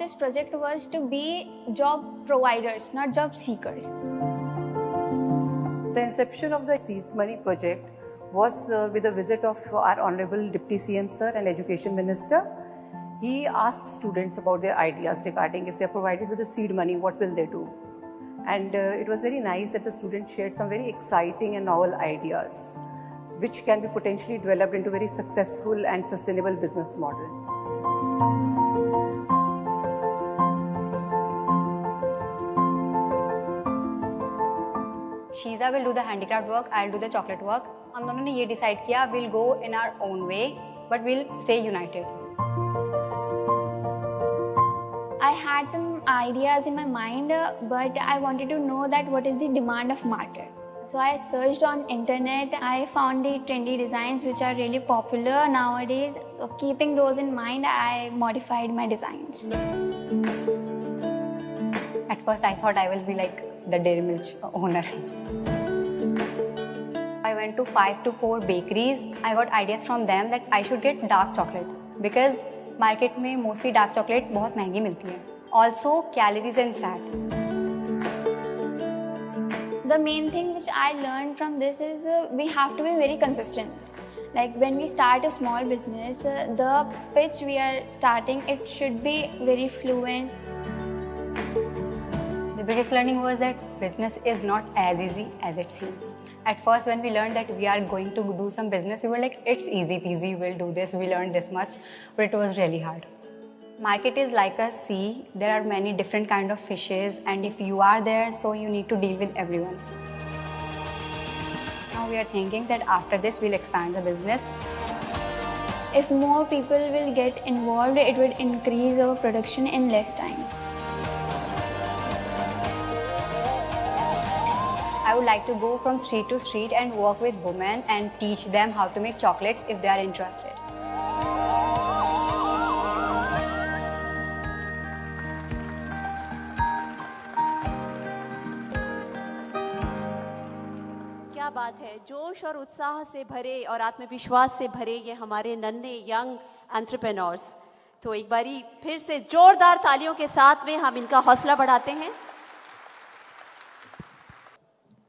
this project was to be job providers, not job seekers. The inception of the Seed Money project was with a visit of our Honorable Deputy CM Sir and Education Minister. He asked students about their ideas regarding if they are provided with the seed money, what will they do? And it was very nice that the students shared some very exciting and novel ideas, which can be potentially developed into very successful and sustainable business models. Sheeza will do the handicraft work, I'll do the chocolate work. हम दोनों ने ये decide किया we'll go in our own way, but we'll stay united. I had some ideas in my mind, but I wanted to know that what is the demand of market. So I searched on internet, I found the trendy designs which are really popular nowadays. So keeping those in mind, I modified my designs. At first I thought I will be like the Dairy Milk owner. I went to 5 to 4 bakeries. I got ideas from them that I should get dark chocolate because market में mostly dark chocolate बहुत महंगी मिलती है. Also calories and fat. The main thing which I learned from this is we have to be very consistent. Like when we start a small business, the pitch we are starting, it should be very fluent. The biggest learning was that business is not as easy as it seems. At first when we learned that we are going to do some business, we were like, it's easy peasy, we'll do this, we learned this much, but it was really hard. Market is like a sea, there are many different kind of fishes and if you are there, so you need to deal with everyone. Now we are thinking that after this we'll expand the business. If more people will get involved, it would increase our production in less time. I would like to go from street to street and work with women and teach them how to make chocolates if they are interested. क्या बात है, जोश और उत्साह से भरे और आत्मविश्वास से भरे ये हमारे नन्हे यंग एंटरप्रेन्योर्स. तो एक बारी फिर से जोरदार तालियों के साथ में हम इनका हौसला बढ़ाते हैं.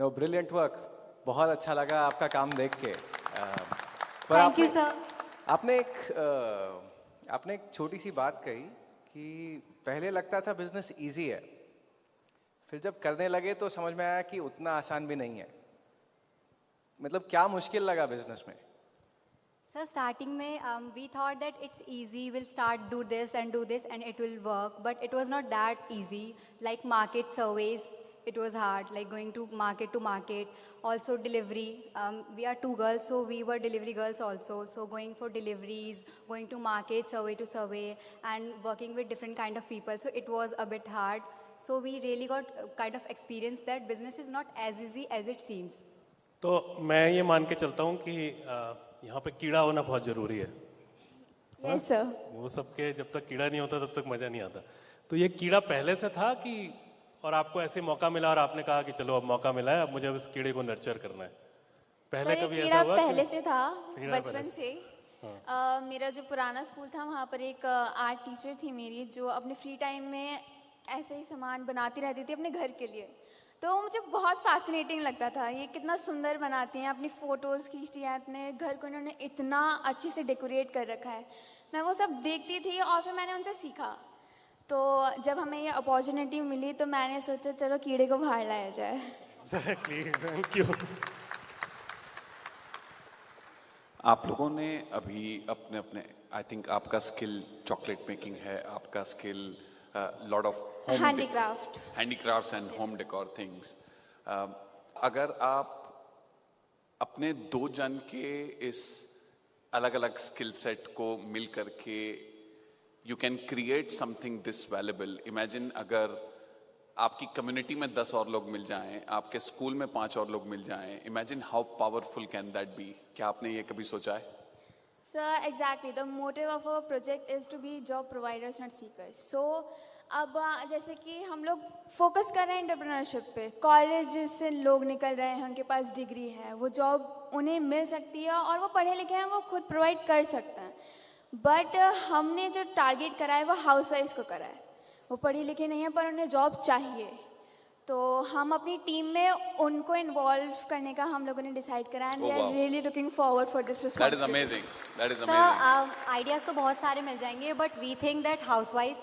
No, brilliant work. बहुत अच्छा लगा आपका काम देख के. Thank you, sir. आपने एक छोटी सी बात कही कि पहले लगता था बिजनेस इजी है, फिर जब करने लगे तो समझ में आया कि उतना आसान भी नहीं है. मतलब क्या मुश्किल लगा बिजनेस में? Sir, starting में we thought that it's easy, we'll start do this and it will work, but it was not that easy. Like market surveys, it was hard, like going to market. Also delivery, we are 2 girls, so we were delivery girls also. So going for deliveries, going to market, survey to survey, and working with different kind of people. So it was a bit hard. So we really got kind of experience that business is not as easy as it seems. तो मैं ये मान के चलता हूँ कि यहाँ पे कीड़ा होना बहुत ज़रूरी है. Yes, sir. वो सबके जब तक कीड़ा नहीं होता तब तक मज़ा नहीं आता. तो ये कीड़ा पहले से था कि और आपको ऐसे मौका मिला और आपने कहा कि चलो अब मौका मिला है, अब मुझे इस कीड़े को नर्चर करना है. पहले कभी ऐसा हुआ? पहले से था, बचपन से. मेरा जो पुराना स्कूल था वहाँ पर एक आर्ट टीचर थी मेरी, जो अपने फ्री टाइम में ऐसे ही सामान बनाती रहती थी अपने घर के लिए. तो मुझे बहुत फैसिनेटिंग लगता था, ये कितना सुंदर बनाती हैं, अपनी फ़ोटोज़ खींचती हैं, अपने घर को इन्होंने इतना अच्छे से डेकोरेट कर रखा है. मैं वो सब देखती थी और फिर मैंने उनसे सीखा. तो जब हमें ये अपॉर्चुनिटी मिली तो मैंने सोचा चलो कीड़े को बाहर लाया जाए. Exactly, thank you. आप लोगों ने अभी अपने अपने आई थिंक आपका स्किल चॉकलेट मेकिंग है, आपका skill lot of handicrafts and home decor things. अगर आप अपने 2 जन के इस अलग अलग स्किल सेट को मिल करके you can create something this valuable. Imagine अगर आपकी कम्युनिटी में 10 और लोग मिल जाएं, आपके स्कूल में 5 और लोग मिल जाएं, imagine how powerful can that be. क्या आपने ये कभी सोचा है? Sir, exactly. The motive of our project is to be job providers, not seekers. So, अब जैसे कि हम लोग फोकस कर रहे हैं एंटरप्रेन्योरशिप पे. कॉलेज से लोग निकल रहे हैं, उनके पास डिग्री है, वो जॉब उन्हें मिल सकती है और वो पढ़े लिखे हैं, वो खुद प्रोवाइड कर सकते हैं. बट हमने जो टारगेट करा है वो हाउस वाइफ को करा है. वो पढ़ी लिखी नहीं है पर उन्हें जॉब चाहिए, तो हम अपनी टीम में उनको इन्वॉल्व करने का हम लोगों ने डिसाइड करा and we are really looking forward for this responsibility. That is amazing. Ideas तो बहुत सारे मिल जाएंगे, but we think that housewifes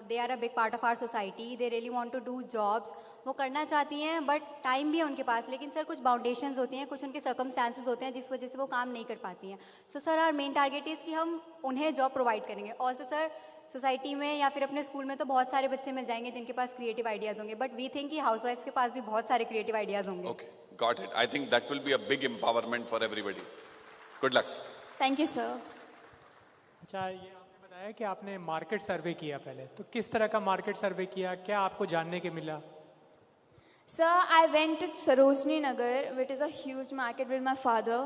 they are a big part of our society, they really want to do jobs, वो करना चाहती हैं but time भी है उनके पास, लेकिन सर कुछ बाउंडेशंस होती हैं, कुछ उनके सर्कमस्टांसेस होते हैं जिस वजह से वो काम नहीं कर पाती हैं। So sir our main target is कि हम उन्हें जॉब प्रोवाइड करेंगे। ऑल्सो सर सोसाइटी में या फिर अपने स्कूल में तो बहुत सारे बच्चे मिल जाएंगे जिनके पास क्रिएटिव आइडियाज़ होंगे, बट वी थिंक कि हाउसवाइफ्स के पास भी बहुत सारे क्रिएटिव आइडियाज़ होंगे। Okay, got it. I think that will be a big empowerment for everybody. Good luck. Thank you sir. अच्छा, ये आपने बताया कि आपने मार्केट सर्वे किया पहले, तो किस तरह का मार्केट सर्वे किया, क्या आपको जानने के मिला? Sir, I went to Sarojini Nagar, which is a huge market with my father.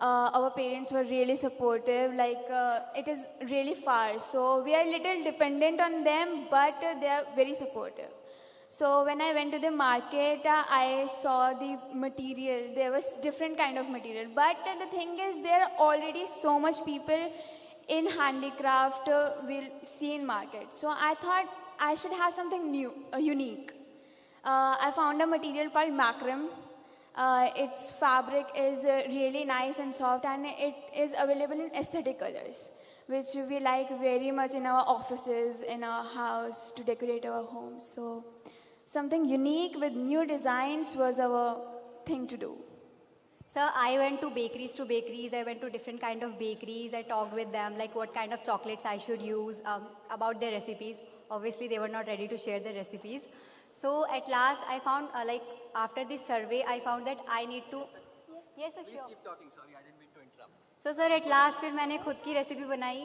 Our parents were really supportive, like it is really far. So we are little dependent on them, but they are very supportive. So when I went to the market, I saw the material. There was different kind of material. But the thing is, there are already so much people in handicraft we'll see in market. So I thought I should have something new, unique. I found a material called macram. Its fabric is really nice and soft, and it is available in aesthetic colors, which we like very much in our offices, in our house, to decorate our homes. So something unique with new designs was our thing to do. Sir, I went to bakeries. I went to different kind of bakeries. I talked with them, like what kind of chocolates I should use, about their recipes. Obviously, they were not ready to share their recipes. So at last, I found, like after this survey, I found that I need to. Yes, sir, sure. Please keep talking. Sorry, I didn't mean to interrupt. So sir, at last, फिर मैंने खुद की recipe बनाई.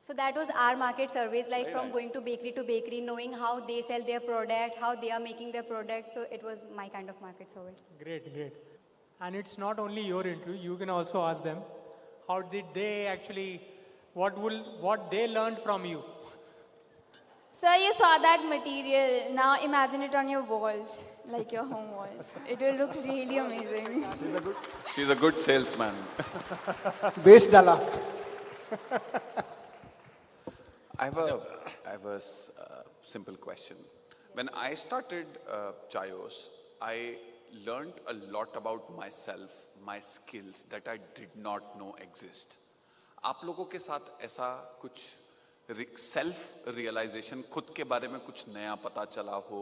So that was our market surveys, like from going to bakery, knowing how they sell their product, how they are making their product. So it was my kind of market survey. Great, great. And it's not only your interview, you can also ask them, how did they actually, what they learned from you? Sir, you saw that material. Now imagine it on your walls, like your home walls. It will look really amazing. She's a good salesman. Base dala. I have a simple question. When I started Chayos, I learned a lot about myself, my skills that I did not know exist. आप लोगों के साथ ऐसा कुछ self realisation, खुद के बारे में कुछ नया पता चला हो,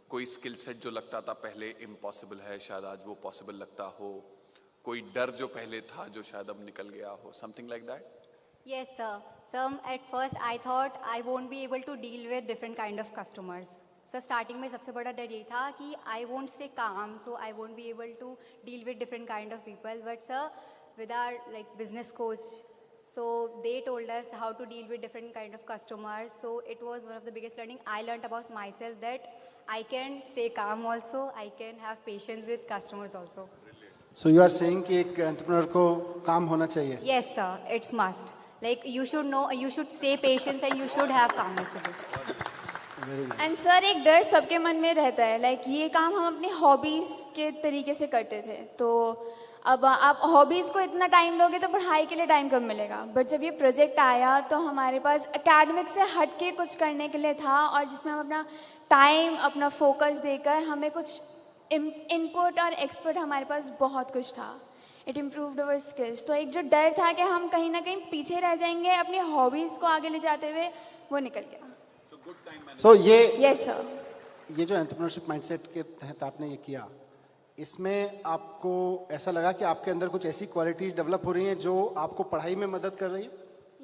कोई स्किल सेट जो लगता था पहले इम्पॉसिबल है शायद आज वो पॉसिबल लगता हो, कोई डर जो पहले था जो शायद अब निकल गया हो, something like that? Yes, sir. Some at first I thought I won't be able to deal with different kind of customers. So starting में सबसे बड़ा डर यही था कि I won't stay calm, so I won't be able to deal with different kind of people. But sir, with our like business coach, so they told us how to deal with different kind of customers. So it was one of the biggest learning I learned about myself, that I can stay calm also, I can have patience with customers also. So you are saying कि एक entrepreneur को काम होना चाहिए? Yes, sir. It's must. Like you should know, you should stay patient and you should have calmness with it. And sir, एक डर सबके मन में रहता है, like ये काम हम अपनी हॉबीज के तरीके से करते थे, तो अब आप हॉबीज़ को इतना टाइम लोगे तो पढ़ाई के लिए टाइम कब मिलेगा। बट जब ये प्रोजेक्ट आया तो हमारे पास एकेडमिक से हट के कुछ करने के लिए था, और जिसमें हम अपना टाइम, अपना फोकस देकर हमें कुछ इनपुट और एक्सपर्ट हमारे पास बहुत कुछ था। It improved our skills. तो एक जो डर था कि हम कहीं ना कहीं पीछे रह जाएंगे अपनी हॉबीज़ को आगे ले जाते हुए, वो निकल गया। So ये यस सर, ये जो एंटरप्रेन्योरशिप माइंडसेट के तहत आपने ये किया, इसमें आपको ऐसा लगा कि आपके अंदर कुछ ऐसी क्वालिटीज डेवलप हो रही हैं जो आपको पढ़ाई में मदद कर रही है?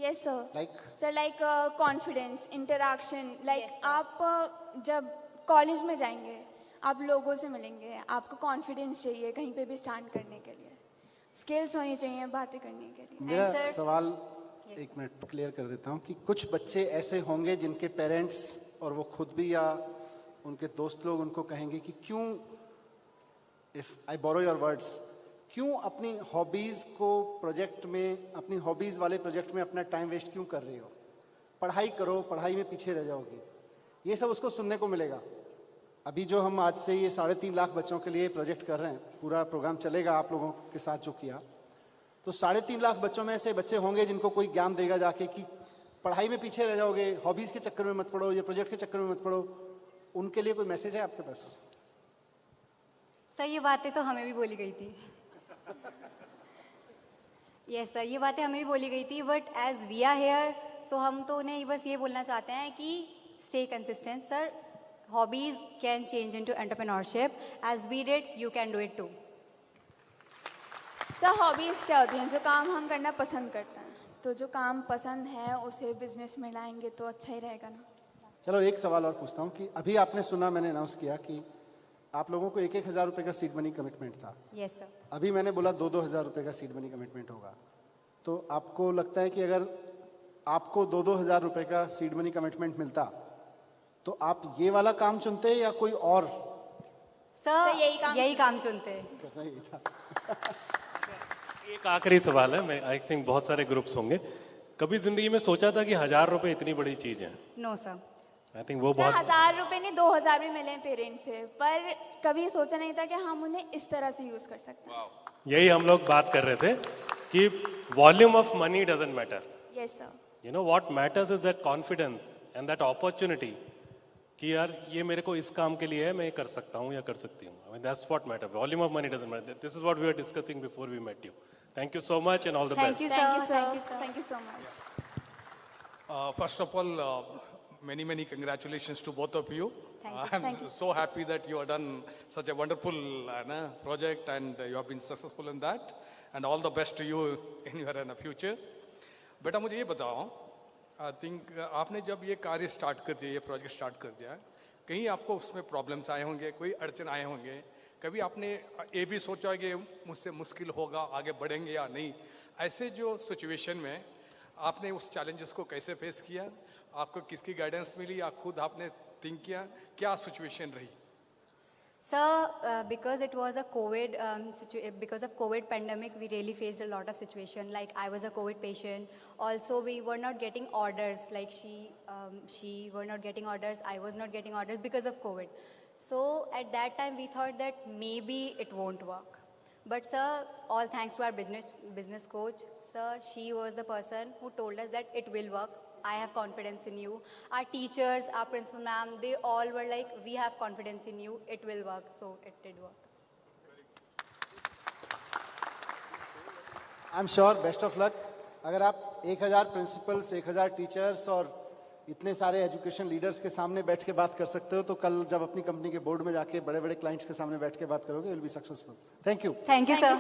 Yes sir. Like like confidence, interaction, like आप जब कॉलेज में जाएंगे आप लोगों से मिलेंगे, आपको कॉन्फिडेंस चाहिए कहीं पे भी स्टैंड करने के लिए, स्किल्स होनी चाहिए बातें करने के लिए। मेरा सवाल एक मिनट क्लियर कर देता हूँ कि कुछ बच्चे ऐसे होंगे जिनके पेरेंट्स और वो खुद भी या उनके दोस्त लोग उनको कहेंगे कि क्यों, if I borrow your words, क्यों अपनी हॉबीज़ को प्रोजेक्ट में, अपनी हॉबीज़ वाले प्रोजेक्ट में अपना टाइम वेस्ट क्यों कर रही हो, पढ़ाई करो, पढ़ाई में पीछे रह जाओगी। ये सब उसको सुनने को मिलेगा। अभी जो हम आज से ये 3.5 लाख बच्चों के लिए प्रोजेक्ट कर रहे हैं, पूरा प्रोग्राम चलेगा आप लोगों के साथ जो किया, तो 3.5 लाख बच्चों में ऐसे बच्चे होंगे जिनको कोई ज्ञान देगा जाके कि पढ़ाई में पीछे रह जाओगे, हॉबीज के चक्कर में मत पड़ो, ये प्रोजेक्ट के चक्कर में मत पड़ो, उनके लिए कोई मैसेज है आपके पास? सर ये बातें तो हमें भी बोली गई थी। यस सर, ये बातें हमें भी बोली गई थी, but as we are here so हम तो उन्हें बस ये बोलना चाहते हैं कि stay consistent sir. Hobbies can change into entrepreneurship, as we did you can do it too. Sir hobbies क्या होती हैं? जो काम हम करना पसंद करते हैं, तो जो काम पसंद है उसे बिजनेस में लाएंगे तो अच्छा ही रहेगा ना। चलो एक सवाल और पूछता हूँ कि अभी आपने सुना, मैंने अनाउंस किया कि आप लोगों को 1-1 हज़ार रुपये का सीड मनी कमिटमेंट था। Yes sir. अभी मैंने बोला 2-2 हज़ार रुपये का सीड मनी कमिटमेंट होगा। तो आपको लगता है कि अगर आपको 2-2 हज़ार रुपये का सीड मनी कमिटमेंट मिलता तो आप ये वाला काम चुनते या कोई और? सर यही काम चुनते। एक आखिरी सवाल है, मैं आई थिंक बहुत सारे ग्रुप्स होंगे, कभी जिंदगी में सोचा था कि 1000 रुपए इतनी बड़ी चीज है? No sir. आई थिंक वो सर बहुत 1000 रुपये नहीं 2000 भी मिले पेरेंट्स से, पर कभी सोचा नहीं था कि हम उन्हें इस तरह से यूज कर सकते हैं। यही हम लोग बात कर रहे थे कि volume of money doesn't matter, yes sir. You know what matters is that confidence and that opportunity कि यार ये मेरे को इस काम के लिए है, मैं ये कर सकता हूँ या कर सकती हूँ। I mean that's what matter, volume of money doesn't matter. This is what we were discussing before we met you. Thank you so much and all the best. Thank you so much. First of all, many congratulations to both of you. I'm so happy that you have done such a wonderful project and you have been successful in that. And all the best to you in your future. बेटा मुझे ये बताओ, I think आपने जब ये कार्य start कर दिया, ये प्रोजेक्ट स्टार्ट कर दिया, कहीं आपको उसमें प्रॉब्लम्स आए होंगे, कोई अड़चन आए होंगे, कभी आपने ये भी सोचा कि मुझसे मुश्किल होगा, आगे बढ़ेंगे या नहीं? ऐसे जो सिचुएशन में आपने उस चैलेंजेस को कैसे फेस किया? आपको किसकी गाइडेंस मिली या खुद आपने थिंक किया? क्या सिचुएशन रही? Sir, because it was a COVID, because of COVID pandemic, we really faced a lot of situation. Like I was a COVID patient. Also, we were not getting orders. Like she were not getting orders. I was not getting orders because of COVID. So at that time, we thought that maybe it won't work. But sir, all thanks to our business coach, sir, she was the person who told us that it will work. I have confidence in you. Our teachers, our principal ma'am, they all were like, we have confidence in you. It will work. So it did work. I'm sure, best of luck. अगर आप 1000 principles, 1000 teachers और इतने सारे education leaders के सामने बैठ के बात कर सकते हो, तो कल जब अपनी कंपनी के बोर्ड में जाके बड़े बड़े क्लाइंट्स के सामने बैठ के बात करोगे, will be successful. Thank you. Thank you, sir.